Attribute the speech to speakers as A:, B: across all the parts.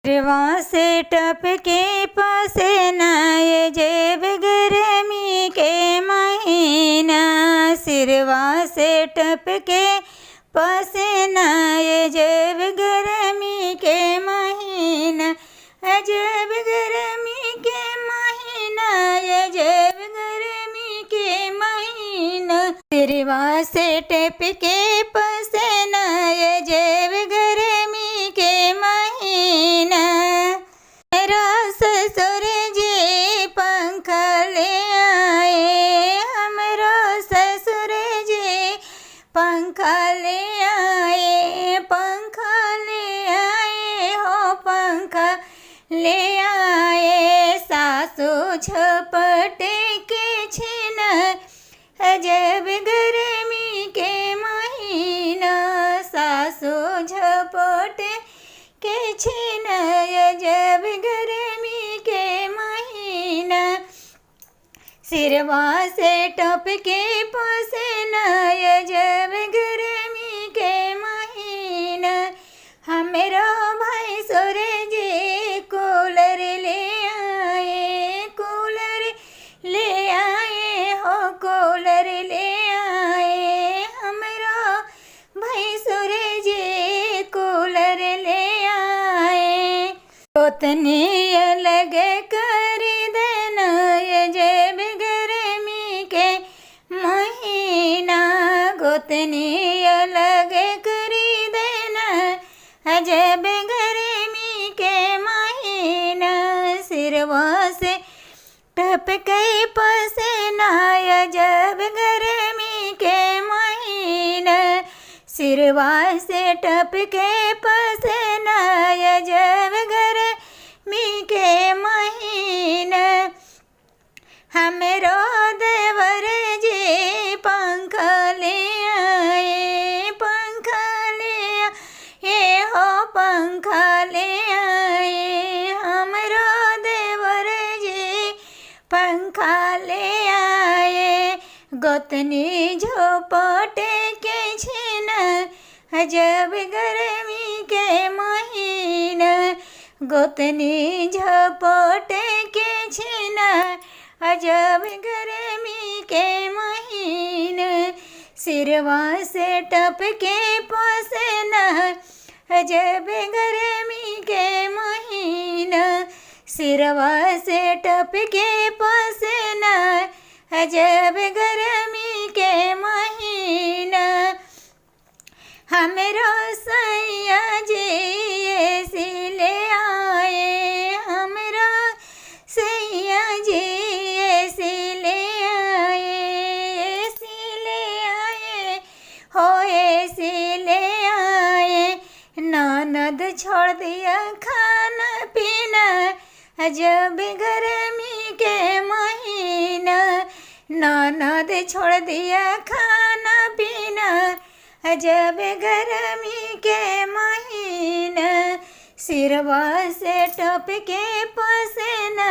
A: सिरवा से टपके पसीना ये जब गर्मी के महीना। सिरवा से टपके पसीना ये जब गर्मी के महीना। जब गर्मी के महीना ये जब गर्मी के महीना। सिरवा से टपके पसीना ये जब गर्मी के महीना। मेरा ससुर जी पंखा ले आए। हमारा ससुर जी पंखा ले आए। पंखा ले आए हो पंखा ले आए। सासू झपटे के छीना जब गर्मी के महीना। सासू झपटे के छीना जब गर्मी के महीना। सिरवा से टपके पसीना जब गर्मी के महीना। हमारा भाई सोरे जी कूलर ले आए। कूलर ले आए हो कूलर ले आए। हमारा भाई सोरे जी कूलर ले आए। गोतनी अलग कर देना ये जब गर्मी के महीना। गोतनी अलग कर देना जब गर्मी के महीना। सिरवा से टपके पसीना जब गर्मी के महीना। सिरवा से टपके पसीना जब गर्मी के महीना। हमरो देवर जी पंखा ले आए। पंखा ले आए हो पंखा ले आए। हमरो देवर जी पंखा ले आए। गोतनी झोपटे के छीना जब गर्मी के महीना। गोतनी झोपटे के छीना जब गर्मी के महीना। सिरवा से टपके पसीना जब गर्मी के महीना। सिरवा से टपके पसीना जब गर्मी के महीना। हमारा सैया जी ऐसी ले आए। हमारा सैया जी ऐसी ले आए। ऐसी ले आए हो ऐसी ले आए। ननद छोड़ दिया खाना पीना जब गर्मी के महीना। ननद छोड़ दिया खाना पीना जब गर्मी के महीना। सिरवा से टपके पसीना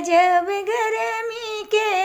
A: जब गर्मी के